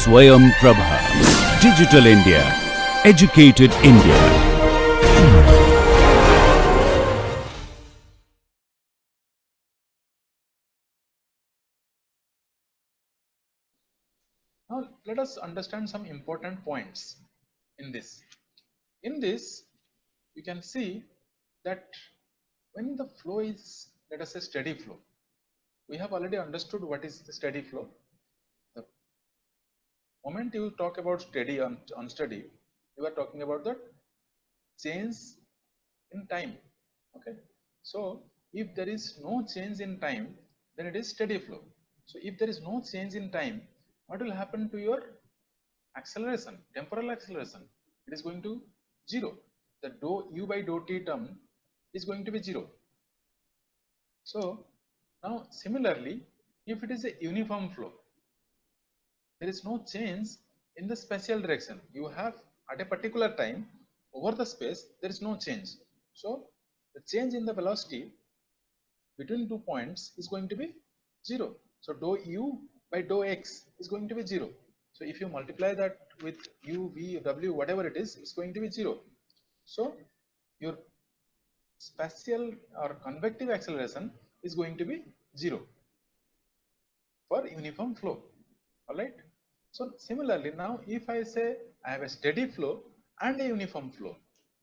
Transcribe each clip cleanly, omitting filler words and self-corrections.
Swayam Prabha. Digital India. Educated India. Now let us understand some important points in this. In this, you can see that when the flow is, let us say, steady flow, we have already understood what is the steady flow. The moment you talk about steady and unsteady, you are talking about the change in time. Okay, so if there is no change in time, then it is steady flow. So if there is no change in time, what will happen to your acceleration, temporal acceleration? It is going to 0. The dou u by dou t term is going to be 0. So now similarly, if it is a uniform flow, there is no change in the spatial direction. You have at a particular time over the space, there is no change. So the change in the velocity between 2 points is going to be 0. So dou u by dou x is going to be 0. So if you multiply that with u, v, w, whatever it is, it's going to be 0. So your spatial or convective acceleration is going to be 0 for uniform flow. All right. So similarly, now if I say I have a steady flow and a uniform flow,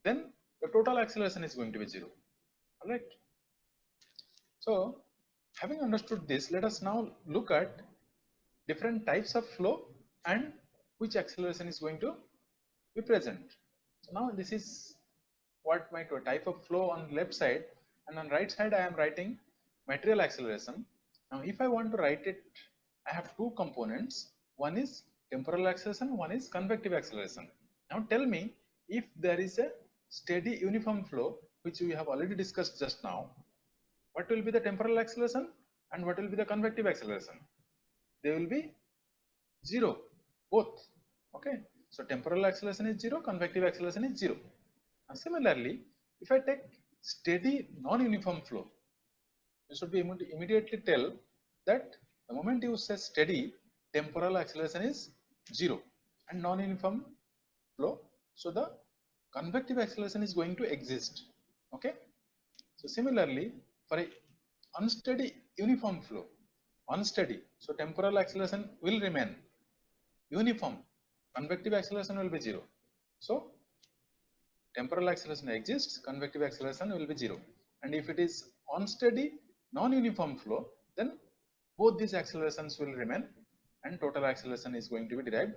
then the total acceleration is going to be 0. All right. So having understood this, let us now look at different types of flow and which acceleration is going to be present. So now this is what my type of flow on left side, and on right side I am writing material acceleration. Now if I want to write it, I have two components. One is temporal acceleration, one is convective acceleration. Now tell me, if there is a steady uniform flow, which we have already discussed just now, what will be the temporal acceleration and what will be the convective acceleration? They will be 0, both. Okay, so temporal acceleration is 0, convective acceleration is 0. And similarly, if I take steady non-uniform flow, you should be immediately tell that the moment you say steady, temporal acceleration is 0 and non-uniform flow, so the convective acceleration is going to exist. Okay, so similarly, for a unsteady uniform flow, unsteady, so temporal acceleration will remain uniform, convective acceleration will be 0. So temporal acceleration exists, convective acceleration will be 0. And if it is unsteady, non-uniform flow, then both these accelerations will remain and total acceleration is going to be derived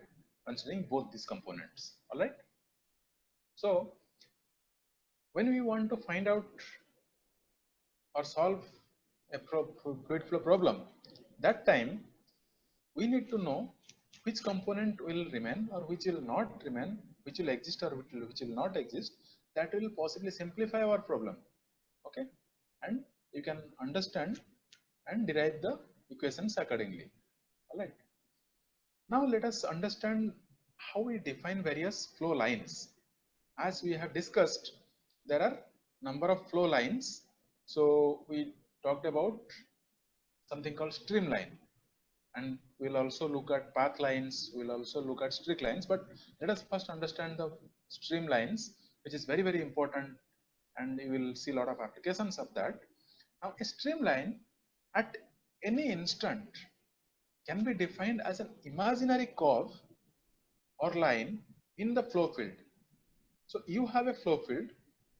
considering both these components. All right. So when we want to find out or solve a fluid flow problem, that time we need to know which component will remain or which will not remain, which will exist or which will not exist. That will possibly simplify our problem. Okay, and you can understand and derive the equations accordingly. All right. Now let us understand how we define various flow lines. As we have discussed, there are number of flow lines. So we talked about something called streamline, and we'll also look at path lines, we'll also look at streak lines, but let us first understand the streamlines, which is very, very important, and you will see a lot of applications of that. Now a streamline at any instant can be defined as an imaginary curve or line in the flow field. So you have a flow field,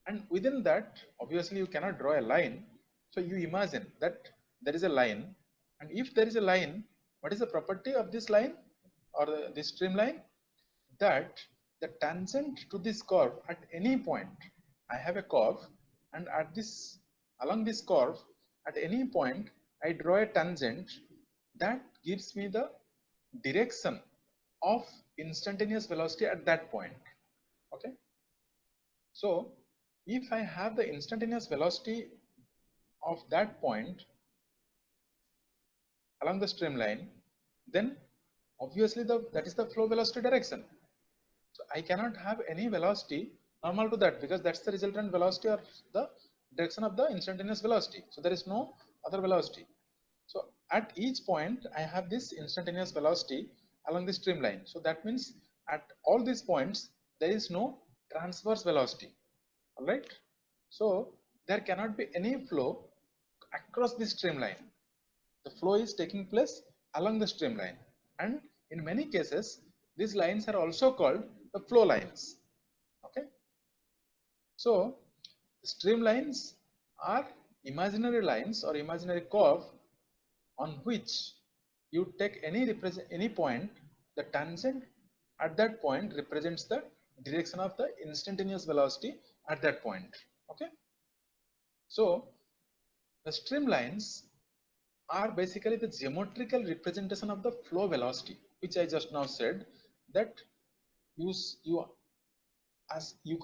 and within that, obviously you cannot draw a line. So you imagine that there is a line, and if there is a line, what is the property of this line or this streamline? That the tangent to this curve at any point, I have a curve, and at this, along this curve, at any point, I draw a tangent that gives me the direction of instantaneous velocity at that point. Okay. So if I have the instantaneous velocity of that point along the streamline, then obviously that is the flow velocity direction. So I cannot have any velocity normal to that, because that's the resultant velocity or the direction of the instantaneous velocity. So there is no other velocity. So at each point I have this instantaneous velocity along the streamline. So that means at all these points there is no transverse velocity. All right. So there cannot be any flow across the streamline. The flow is taking place along the streamline, and in many cases these lines are also called the flow lines. Okay. So streamlines are imaginary lines or imaginary curve on which you take any point. The tangent at that point represents the direction of the instantaneous velocity at that point. Okay. So the streamlines are basically the geometrical representation of the flow velocity, which I just now said that you as you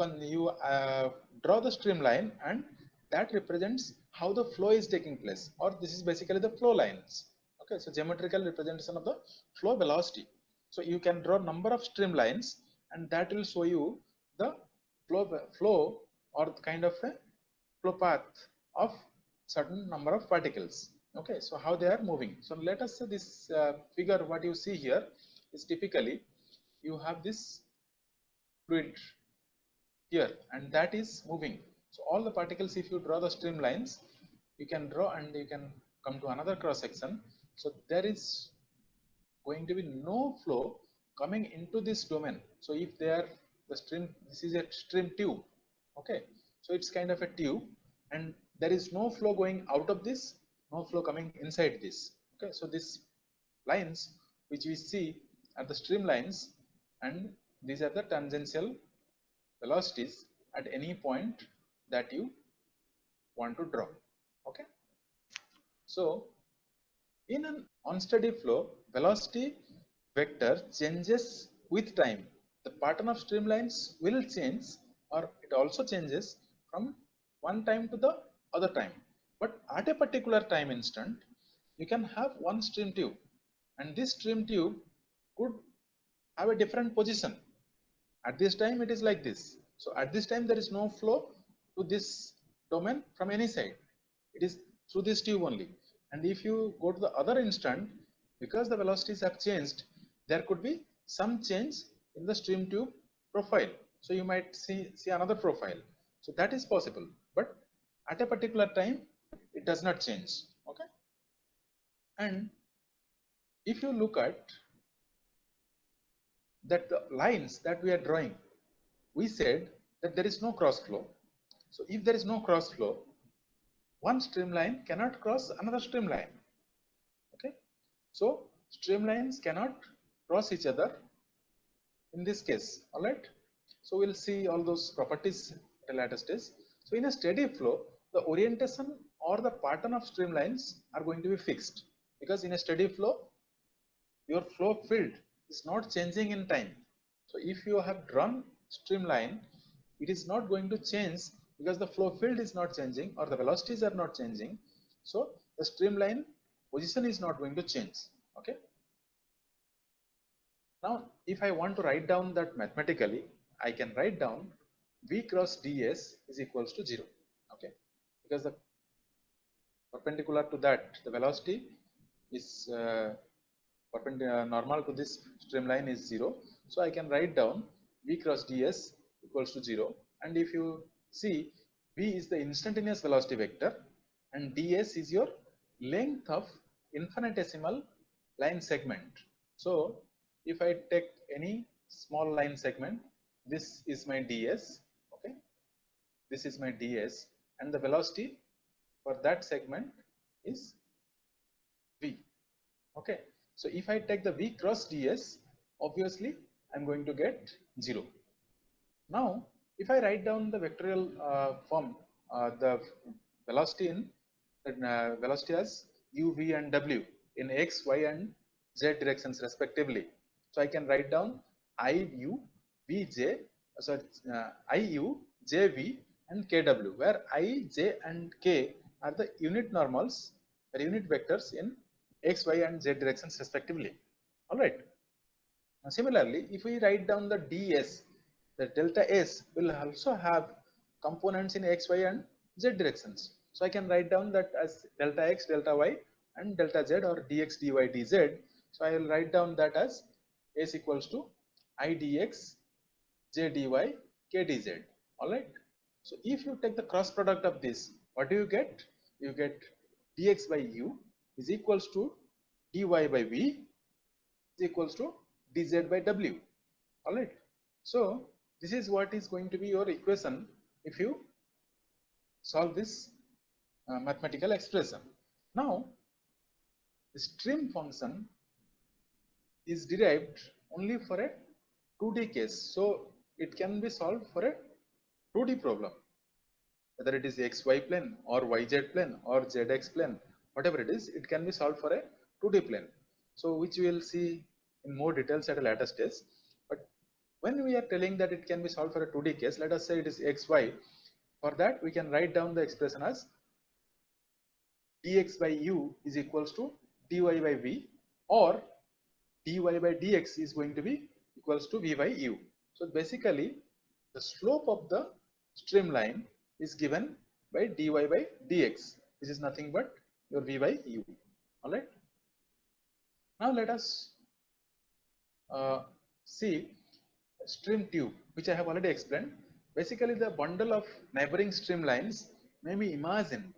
draw the streamline, and that represents how the flow is taking place, or this is basically the flow lines. Okay, so geometrical representation of the flow velocity. So you can draw number of streamlines, and that will show you the flow or kind of a flow path of certain number of particles. Okay, so how they are moving. So let us say this figure, what you see here is typically you have this fluid here, and that is moving. So all the particles, if you draw the streamlines, you can draw and you can come to another cross section. So there is going to be no flow coming into this domain. So if there the stream, this is a stream tube. Okay, so it's kind of a tube, and there is no flow going out of this, no flow coming inside this. Okay, so these lines which we see are the streamlines, and these are the tangential velocities at any point that you want to draw. Okay, so in an unsteady flow, velocity vector changes with time. The pattern of streamlines will change, or it also changes from one time to the other time. But at a particular time instant, you can have one stream tube, and this stream tube could have a different position. At this time it is like this. So at this time there is no flow to this domain from any side. It is through this tube only. And if you go to the other instant, because the velocities have changed, there could be some change in the stream tube profile. So you might see another profile. So that is possible. But at a particular time, it does not change. Okay. And if you look at that the lines that we are drawing, we said that there is no cross flow. So if there is no cross flow, one streamline cannot cross another streamline. Okay, so streamlines cannot cross each other in this case. All right, so we'll see all those properties at a later stage. So in a steady flow, the orientation or the pattern of streamlines are going to be fixed, because in a steady flow your flow field is not changing in time. So if you have drawn streamline, it is not going to change because the flow field is not changing or the velocities are not changing. So the streamline position is not going to change. Okay. Now if I want to write down that mathematically, I can write down V cross ds is equals to 0. Okay, because the perpendicular to that the velocity is normal to this streamline is 0. So I can write down V cross ds equals to 0. And if you see, V is the instantaneous velocity vector and ds is your length of infinitesimal line segment. So if I take any small line segment, this is my ds. Okay, this is my ds, and the velocity for that segment is V. Okay, so if I take the V cross ds, obviously I'm going to get 0. Now if I write down the vectorial form, the velocity in velocity as u, v and w in x, y and z directions respectively. So I can write down I u v j, I u j v and kw, where I, j and k are the unit normals or unit vectors in x, y and z directions respectively. All right. Now, similarly, if we write down the ds, the delta s will also have components in x, y and z directions. So I can write down that as delta x, delta y and delta z, or dx, dy, dz. So I will write down that as S equals to I dx j dy k dz. All right. So if you take the cross product of this, what do you get? You get dx by u is equals to dy by v is equals to dz by w. All right. So this is what is going to be your equation if you solve this mathematical expression. Now, the stream function is derived only for a 2D case. So it can be solved for a 2D problem, whether it is xy plane or yz plane or zx plane, whatever it is, it can be solved for a 2D plane. So which we will see in more details at a later stage. But when we are telling that it can be solved for a 2D case, let us say it is xy. For that, we can write down the expression as dx by u is equals to dy by v, or dy by dx is going to be equals to v by u. So basically, the slope of the streamline is given by dy by dx, which is nothing but your v by u. All right. Now let us see stream tube, which I have already explained. Basically, the bundle of neighboring streamlines may be imagined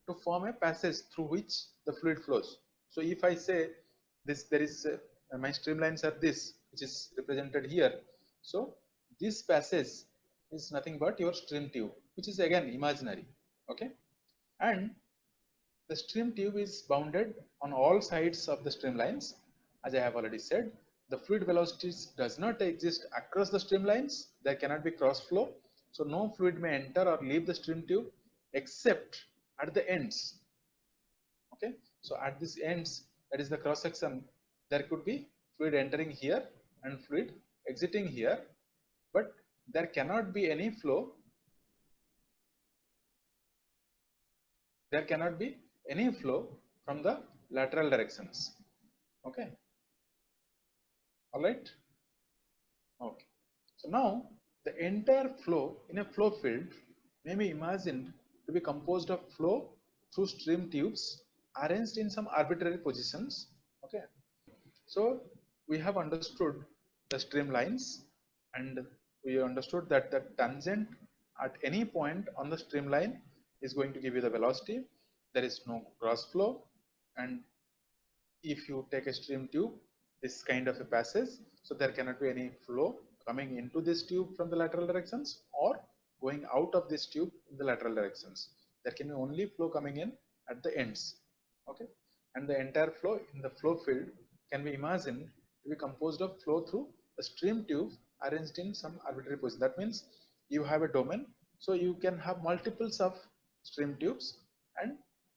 to form a passage through which the fluid flows. So if I say this, there is my streamlines are this, which is represented here. So this passage is nothing but your stream tube, which is again imaginary. Okay, and the stream tube is bounded on all sides of the streamlines. As I have already said, the fluid velocities does not exist across the streamlines. There cannot be cross flow. So no fluid may enter or leave the stream tube except at the ends. Okay, so at these ends, that is the cross section, there could be fluid entering here and fluid exiting here, but there cannot be any flow. There cannot be any flow from the lateral directions. Okay. All right. Okay. So now the entire flow in a flow field may be imagined to be composed of flow through stream tubes arranged in some arbitrary positions. Okay. So we have understood the streamlines, and we understood that the tangent at any point on the streamline is going to give you the velocity. There is no cross flow, and if you take a stream tube, this kind of a passage, so there cannot be any flow coming into this tube from the lateral directions or going out of this tube in the lateral directions. There can be only flow coming in at the ends. Okay, and the entire flow in the flow field can be imagined to be composed of flow through a stream tube arranged in some arbitrary position. That means you have a domain, so you can have multiples of stream tubes, and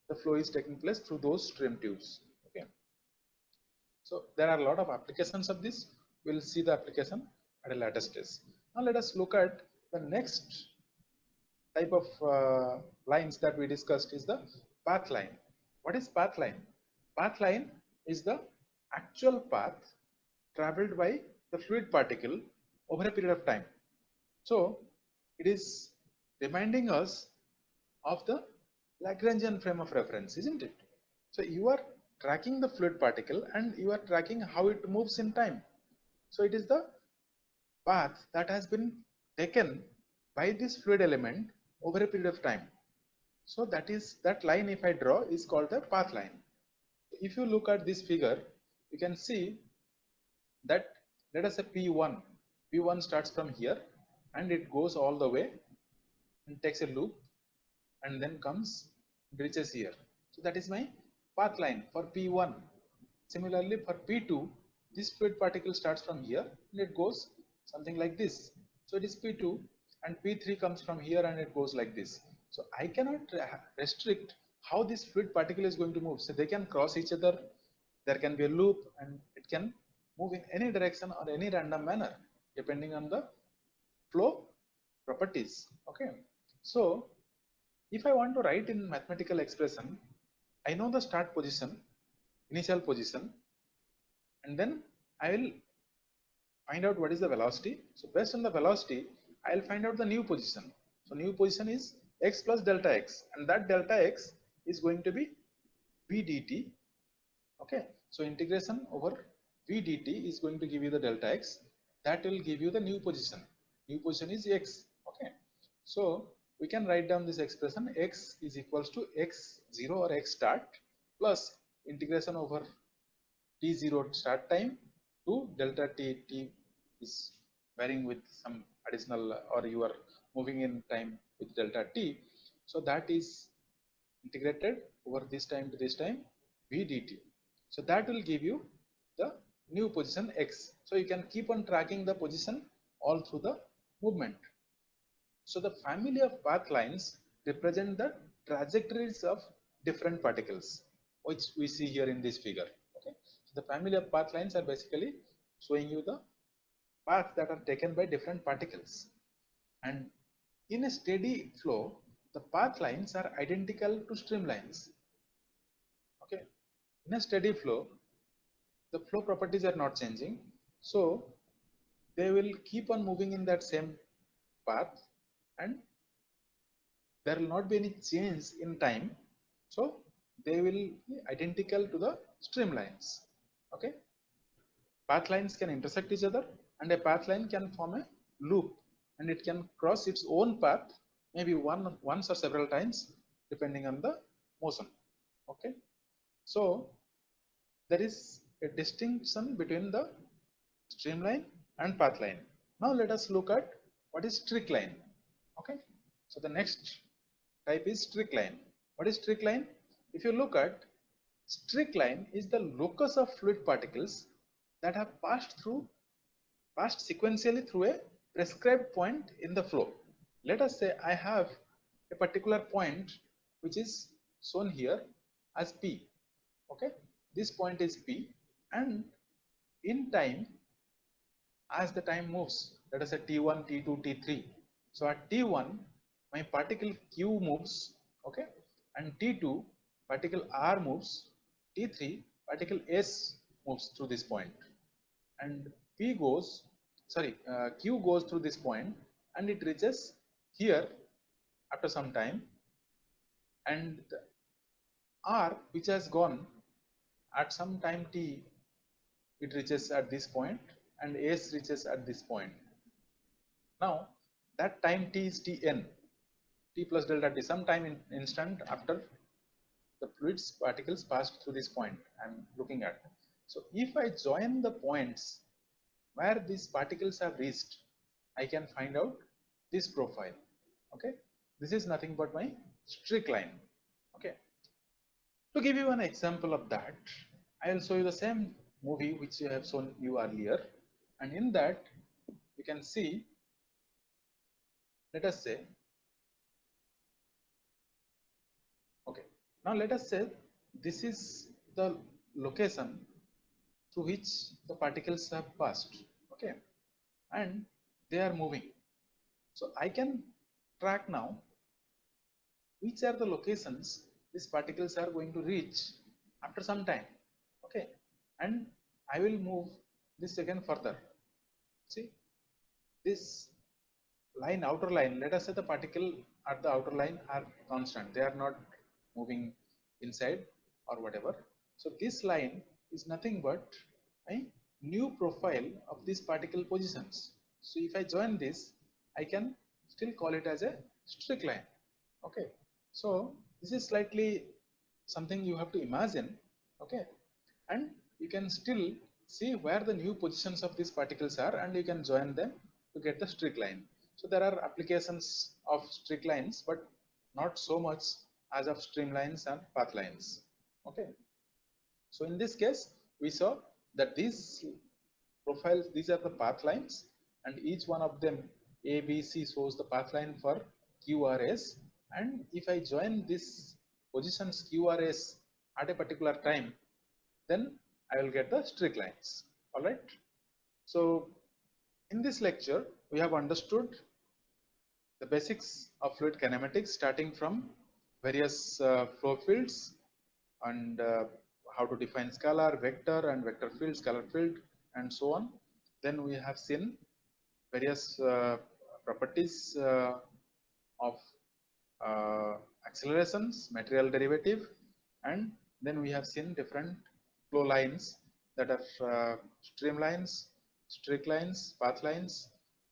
the flow is taking place through those stream tubes. Okay. So there are a lot of applications of this. We'll see the application at a later stage. Now let us look at the next type of lines that we discussed is the path line. What is path line? Path line is the actual path traveled by the fluid particle over a period of time. So it is reminding us of the Lagrangian frame of reference, isn't it? So you are tracking the fluid particle and you are tracking how it moves in time. So it is the path that has been taken by this fluid element over a period of time. So that line, if I draw, is called the path line. If you look at this figure, you can see that, let us say P1. P1 starts from here and it goes all the way and takes a loop and then comes, reaches here. So that is my path line for P1. Similarly for P2, this fluid particle starts from here and it goes something like this. So it is P2, and P3 comes from here and it goes like this. So I cannot restrict how this fluid particle is going to move. So they can cross each other, there can be a loop, and it can move in any direction or any random manner depending on the flow properties. Okay. So if I want to write in mathematical expression, I know the start position, initial position, and then I will find out what is the velocity. So based on the velocity, I will find out the new position. So new position is x plus delta x, and that delta x is going to be v dt. Okay, so integration over v dt is going to give you the delta x. That will give you the new position. New position is x. Okay. So we can write down this expression x is equals to x0 or x start plus integration over t0 start time to delta t is varying with some additional or you are moving in time with delta t. So that is integrated over this time to this time v dt. So that will give you the new position x. So you can keep on tracking the position all through the movement. So the family of path lines represent the trajectories of different particles, which we see here in this figure. Okay, so the family of path lines are basically showing you the paths that are taken by different particles. And in a steady flow, the path lines are identical to streamlines. Okay, in a steady flow, the flow properties are not changing, so they will keep on moving in that same path, and there will not be any change in time, so they will be identical to the streamlines. Okay, path lines can intersect each other, and a path line can form a loop, and it can cross its own path maybe once or several times depending on the motion. Okay, so there is a distinction between the streamline and path line. Now let us look at what is streak line. Okay, so the next type is streak line. What is streak line? If you look at, streak line is the locus of fluid particles that have passed sequentially through a prescribed point in the flow. Let us say I have a particular point which is shown here as P. Okay, this point is P, and in time, as the time moves, let us say T1, T2, T3. So at T1, my particle Q moves, okay, and T2, particle R moves, T3, particle S moves through this point, and P goes, sorry, Q goes through this point, and it reaches here after some time, and the R, which has gone at some time T, it reaches at this point, and S reaches at this point. Now that time T is Tn, T plus delta T, some time instant after the fluid's particles passed through this point I'm looking at. So if I join the points where these particles have reached, I can find out this profile. Okay, this is nothing but my streak line. Okay, to give you an example of that, I will show you the same movie which I have shown you earlier, and in that you can see, let us say, okay, now let us say this is the location through which the particles have passed. Okay, and they are moving. So I can track now which are the locations these particles are going to reach after some time. Okay, and I will move this again further. See, this line, outer line, let us say the particle at the outer line are constant, they are not moving inside or whatever. So this line is nothing but a new profile of these particle positions. So if I join this, I can still call it as a streak line. Okay, so this is slightly something you have to imagine. Okay, and you can still see where the new positions of these particles are, and you can join them to get the streak line. So there are applications of streak lines, but not so much as of streamlines and path lines. Okay, so in this case we saw that these profiles, these are the path lines, and each one of them A, B, C shows the path line for QRS, and if I join this positions QRS at a particular time, then I will get the streak lines. All right. So in this lecture, we have understood the basics of fluid kinematics, starting from various flow fields and how to define scalar, vector, and vector field, scalar field, and so on. Then we have seen various properties of accelerations, material derivative, and then we have seen different flow lines that are streamlines, streak lines, path lines.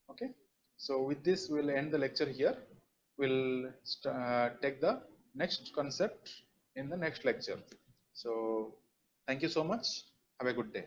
Okay, so with this we'll end the lecture here. We'll take the next concept in the next lecture. So thank you so much. Have a good day.